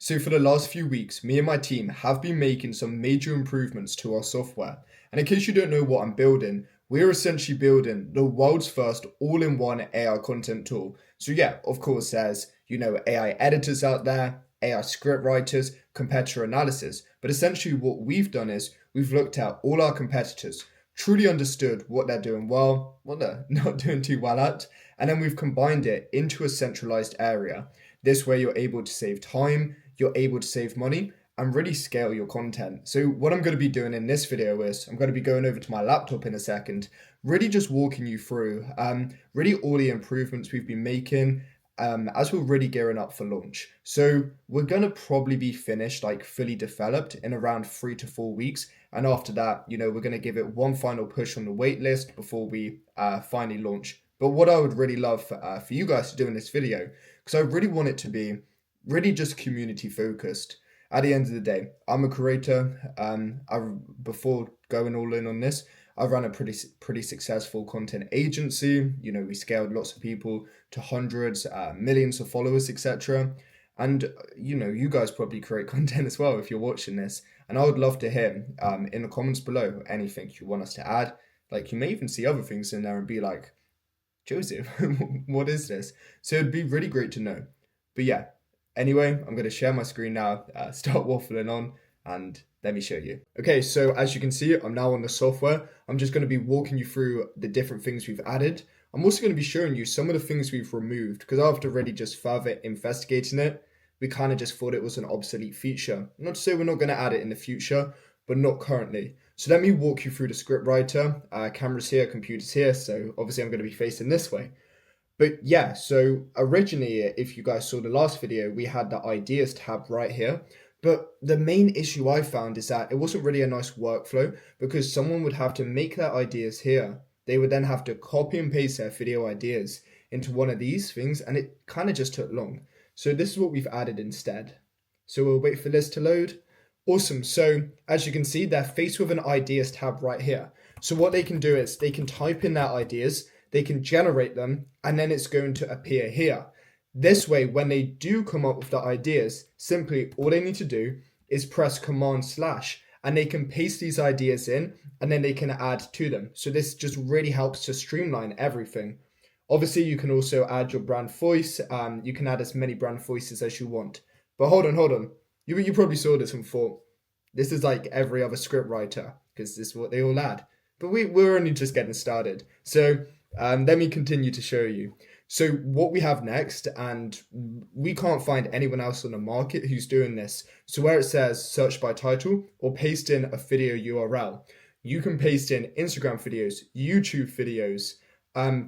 So for the last few weeks, me and my team have been making some major improvements to our software. And in case you don't know what I'm building, we're essentially building the world's first all-in-one AI content tool. So yeah, of course, there's, AI editors out there, AI script writers, competitor analysis. But essentially what we've done is we've looked at all our competitors, truly understood what they're doing well, what they're not doing too well at, and then we've combined it into a centralized area. This way you're able to save time, you're able to save money, and really scale your content. So what I'm going to be doing in this video is I'm going to be going over to my laptop in a second, really just walking you through really all the improvements we've been making as we're really gearing up for launch. So we're going to probably be finished, like fully developed, in around 3 to 4 weeks. And after that, we're going to give it one final push on the wait list before we finally launch. But what I would really love for you guys to do in this video, because I really want it to be really just community focused. At the end of the day, I'm a creator. Before going all in on this, I ran a pretty successful content agency. We scaled lots of people to hundreds, millions of followers, etc. And you guys probably create content as well if you're watching this. And I would love to hear in the comments below anything you want us to add. Like you may even see other things in there and be like, Joseph, what is this? So it'd be really great to know. But yeah, anyway, I'm going to share my screen now, start waffling on, and let me show you. Okay, so as you can see, I'm now on the software. I'm just going to be walking you through the different things we've added. I'm also going to be showing you some of the things we've removed, because after really just further investigating it, we kind of just thought it was an obsolete feature. Not to say we're not going to add it in the future, but not currently. So let me walk you through the script writer. Cameras here, computers here, so obviously I'm going to be facing this way. But yeah, so originally, if you guys saw the last video, we had the ideas tab right here. But the main issue I found is that it wasn't really a nice workflow, because someone would have to make their ideas here. They would then have to copy and paste their video ideas into one of these things, and it kind of just took long. So this is what we've added instead. So we'll wait for this to load. Awesome. So as you can see, they're faced with an ideas tab right here. So what they can do is they can type in their ideas, they can generate them, and then it's going to appear here. This way, when they do come up with the ideas, simply all they need to do is press Command/, and they can paste these ideas in, and then they can add to them. So this just really helps to streamline everything. Obviously, you can also add your brand voice. You can add as many brand voices as you want. But hold on. You probably saw this and thought, this is like every other script writer, because this is what they all add. But we're only just getting started. So let me continue to show you. So what we have next, and we can't find anyone else on the market who's doing this. So where it says search by title or paste in a video URL, you can paste in Instagram videos, YouTube videos,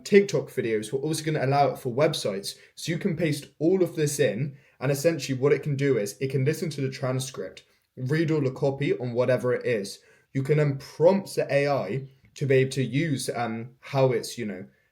TikTok videos. We're also going to allow it for websites. So you can paste all of this in, and essentially what it can do is it can listen to the transcript, read all the copy on whatever it is. You can then prompt the AI to be able to use how it's,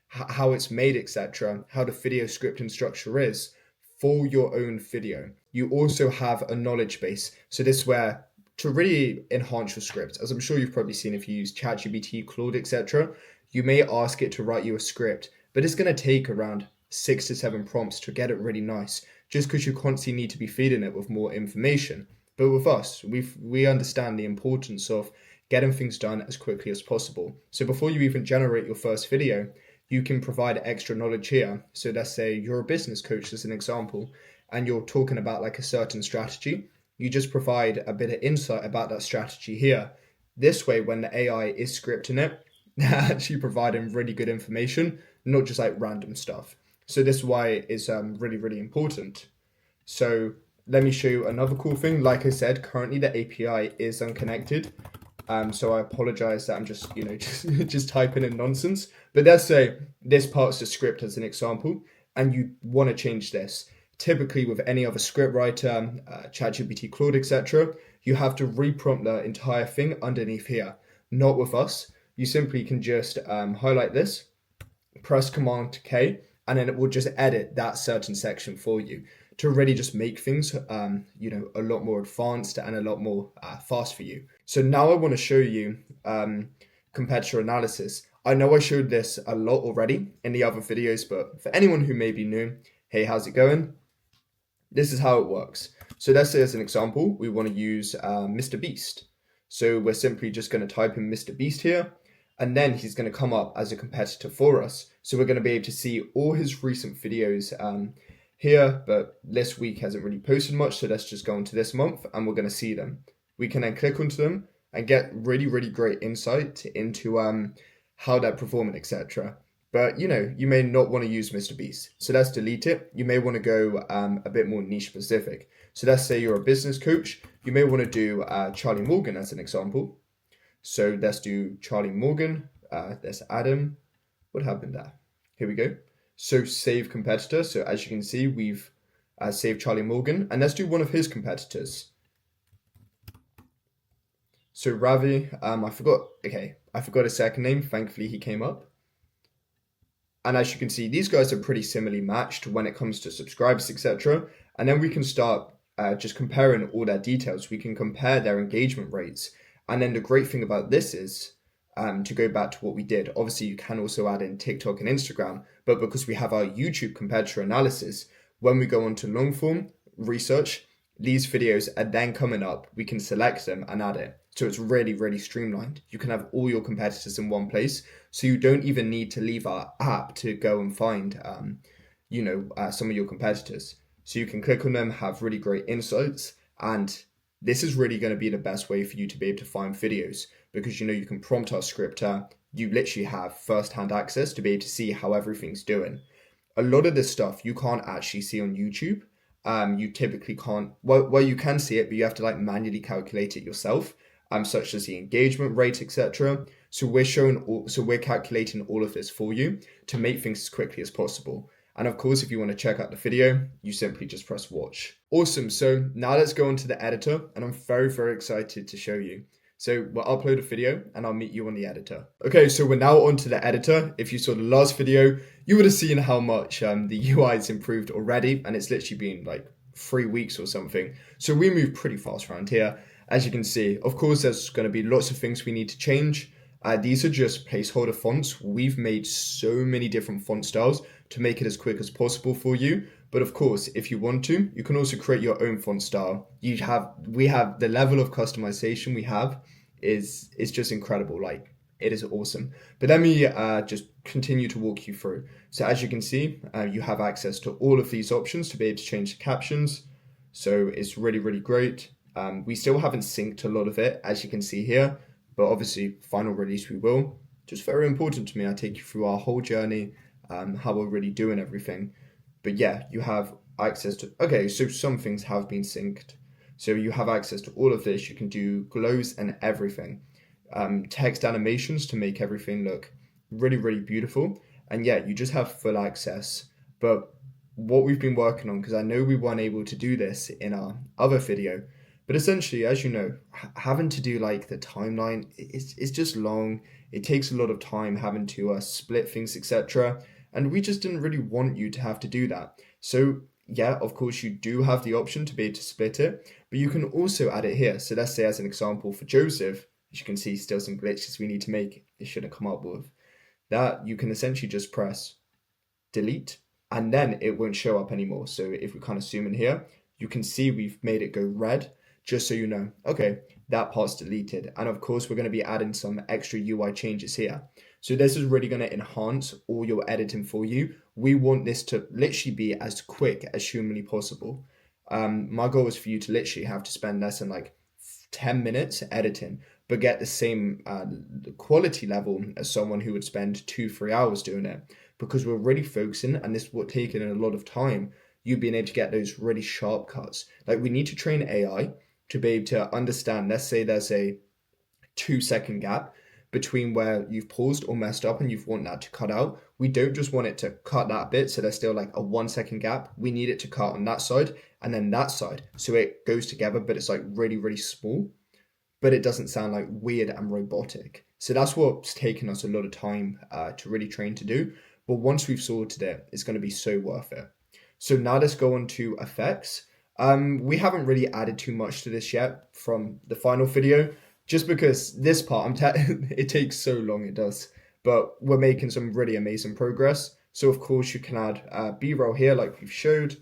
how it's made, etc., how the video scripting structure is for your own video. You also have a knowledge base. So this is where to really enhance your script, as I'm sure you've probably seen if you use ChatGPT, Claude, etc., you may ask it to write you a script, but it's going to take around 6 to 7 prompts to get it really nice, just because you constantly need to be feeding it with more information. But with us, we understand the importance of getting things done as quickly as possible. So before you even generate your first video, you can provide extra knowledge here. So let's say you're a business coach, as an example, and you're talking about like a certain strategy. You just provide a bit of insight about that strategy here. This way, when the AI is scripting it, they're actually providing really good information, not just like random stuff. So this is why it's really, really important. So let me show you another cool thing. Like I said, currently the API is unconnected. So I apologize that I'm just, just typing in nonsense. But let's say this part's the script as an example, and you want to change this. Typically with any other script writer, ChatGPT, Claude, etc., you have to reprompt the entire thing underneath here. Not with us. You simply can just highlight this, press Command K, and then it will just edit that certain section for you to really just make things, a lot more advanced and a lot more fast for you. So now I want to show you competitor analysis. I know I showed this a lot already in the other videos, but for anyone who may be new, hey, how's it going? This is how it works. So let's say as an example, we want to use Mr. Beast. So we're simply just going to type in Mr. Beast here, and then he's going to come up as a competitor for us. So we're going to be able to see all his recent videos here, but this week hasn't really posted much, so let's just go into this month and we're going to see them. We can then click onto them and get really, really great insight into how they're performing, etc. But you may not want to use Mr. Beast, so let's delete it. You may want to go a bit more niche specific. So let's say you're a business coach. You may want to do Charlie Morgan as an example. So let's do Charlie Morgan. Let's add him. What happened there? Here we go. So save competitor. So as you can see, we've saved Charlie Morgan. And let's do one of his competitors. So Ravi, I forgot his second name. Thankfully, he came up. And as you can see, these guys are pretty similarly matched when it comes to subscribers, etc. And then we can start just comparing all their details. We can compare their engagement rates. And then the great thing about this is, to go back to what we did, obviously you can also add in TikTok and Instagram, but because we have our YouTube competitor analysis, when we go on to long form research, these videos are then coming up, we can select them and add it. So it's really, really streamlined. You can have all your competitors in one place, so you don't even need to leave our app to go and find, some of your competitors. So you can click on them, have really great insights, and this is really going to be the best way for you to be able to find videos, because you can prompt our scripter. You literally have first-hand access to be able to see how everything's doing. A lot of this stuff you can't actually see on YouTube. You typically can't. Well, you can see it, but you have to manually calculate it yourself, such as the engagement rate, etc. So we're calculating all of this for you to make things as quickly as possible. And of course, if you want to check out the video, you simply just press watch. Awesome. So now let's go into the editor, and I'm very, very excited to show you. So we'll upload a video and I'll meet you on the editor. Okay, so we're now onto the editor. If you saw the last video, you would have seen how much the UI has improved already, and it's literally been 3 weeks or something. So we move pretty fast around here. As you can see, of course, there's going to be lots of things we need to change. These are just placeholder fonts. We've made so many different font styles to make it as quick as possible for you. But of course, if you want to, you can also create your own font style. We have the level of customization we have is just incredible. It is awesome. But let me just continue to walk you through. So as you can see, you have access to all of these options to be able to change the captions. So it's really, really great. We still haven't synced a lot of it, as you can see here, but obviously final release we will. Just very important to me. I take you through our whole journey, how we're really doing everything. But yeah, you have access to, okay, so some things have been synced. So you have access to all of this. You can do glows and everything. Text animations to make everything look really, really beautiful. And yeah, you just have full access. But what we've been working on, because I know we weren't able to do this in our other video, but essentially, as you know, having to do the timeline, it's just long. It takes a lot of time having to split things, etc. And we just didn't really want you to have to do that. So yeah, of course, you do have the option to be able to split it, but you can also add it here. So let's say as an example for Joseph, as you can see, still some glitches we need to make. It shouldn't come up with that. You can essentially just press delete, and then it won't show up anymore. So if we kind of zoom in here, you can see we've made it go red, just so you know, okay, that part's deleted. And of course, we're going to be adding some extra UI changes here. So this is really going to enhance all your editing for you. We want this to literally be as quick as humanly possible. My goal is for you to literally have to spend less than 10 minutes editing, but get the same quality level as someone who would spend 2-3 hours doing it, because we're really focusing, and this would take in a lot of time, you being able to get those really sharp cuts. We need to train AI to be able to understand, let's say there's a 2-second gap between where you've paused or messed up and you want that to cut out. We don't just want it to cut that bit, so there's still a 1-second gap. We need it to cut on that side and then that side, so it goes together, but it's really, really small, but it doesn't sound weird and robotic. So that's what's taken us a lot of time to really train to do. But once we've sorted it, it's going to be so worth it. So now let's go on to effects. We haven't really added too much to this yet from the final video, just because this part, it takes so long, it does. But we're making some really amazing progress. So of course you can add B-roll here like we've showed.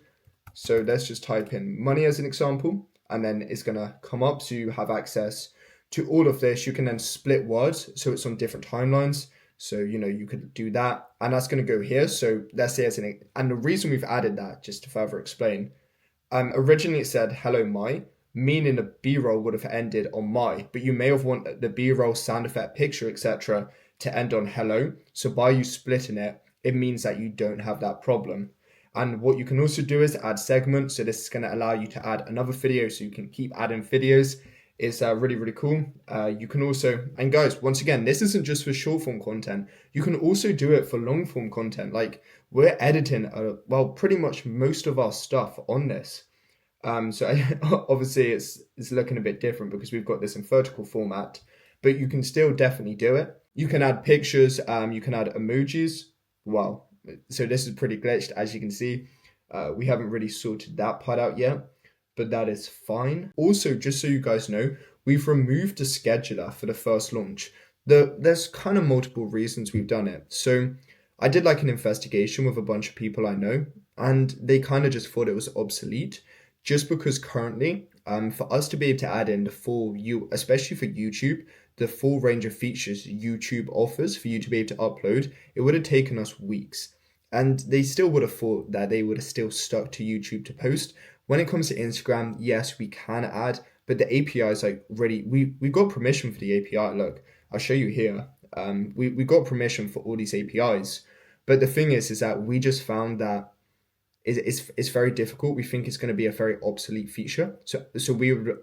So let's just type in money as an example, and then it's going to come up. So you have access to all of this. You can then split words, so it's on different timelines. So, you could do that, and that's going to go here. So let's say and the reason we've added that, just to further explain, originally it said hello my, meaning the B-roll would have ended on my, but you may have wanted the B-roll sound effect picture, etc., to end on hello. So by you splitting it, it means that you don't have that problem. And what you can also do is add segments. So this is going to allow you to add another video, so you can keep adding videos. It's really, really cool. You can also, and guys, once again, this isn't just for short form content. You can also do it for long form content. Like, we're editing, pretty much most of our stuff on this. So obviously it's looking a bit different because we've got this in vertical format, but you can still definitely do it. You can add pictures, you can add emojis. Wow. So this is pretty glitched, as you can see. We haven't really sorted that part out yet, but that is fine. Also, just so you guys know, we've removed the scheduler for the first launch. There's kind of multiple reasons we've done it. So I did like an investigation with a bunch of people I know, and they kind of just thought it was obsolete, just because currently, for us to be able to add in the full, especially for YouTube, the full range of features YouTube offers for you to be able to upload, it would have taken us weeks. And they still would have thought that they would have still stuck to YouTube to post. When it comes to Instagram, yes, we can add, but the API is like really, we got permission for the API. Look, I'll show you here. We got permission for all these APIs. But the thing is that we just found that it's very difficult. We think it's going to be a very obsolete feature. So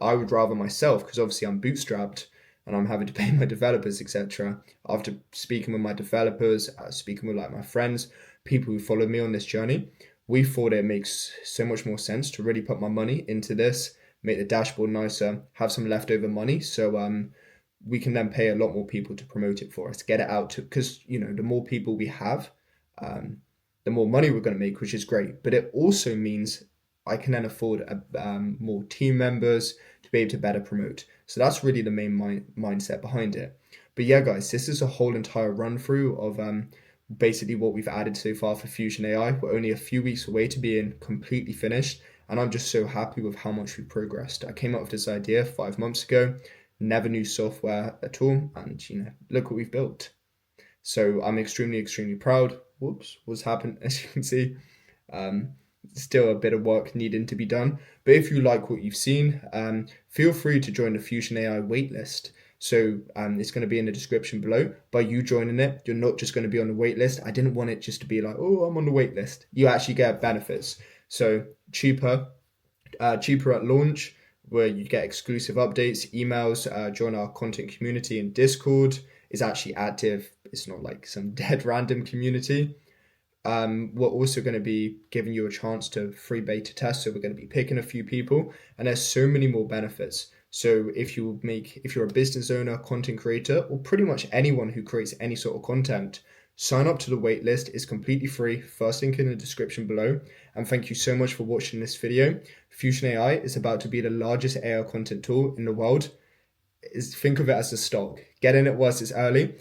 I would rather myself, because obviously I'm bootstrapped and I'm having to pay my developers, etc. After speaking with my developers, speaking with like my friends, people who follow me on this journey, we thought it makes so much more sense to really put my money into this, make the dashboard nicer, have some leftover money, so we can then pay a lot more people to promote it for us, get it out to, because the more people we have, the more money we're going to make, which is great. But it also means I can then afford more team members to be able to better promote. So that's really the main mindset behind it. But yeah, guys, this is a whole entire run through of basically what we've added so far for Fusion AI. We're only a few weeks away to being completely finished, and I'm just so happy with how much we've progressed. I came up with this idea 5 months ago, never knew software at all, and look what we've built. So I'm extremely, extremely proud. Whoops, what's happened? As you can see, still a bit of work needing to be done. But if you like what you've seen, feel free to join the Fusion AI waitlist. So it's going to be in the description below. By you joining it, you're not just going to be on the waitlist. I didn't want it just to be like, oh, I'm on the waitlist. You actually get benefits. So cheaper at launch, where you get exclusive updates, emails, join our content community in Discord. Is actually active. It's not like some dead random community. We're also going to be giving you a chance to free beta test. So we're going to be picking a few people, and there's so many more benefits. So if you're a business owner, content creator, or pretty much anyone who creates any sort of content, sign up to the waitlist. It's completely free. First link in the description below. And thank you so much for watching this video. Fusion AI is about to be the largest AI content tool in the world. Think of it as a stock. Get in it whilst it's early.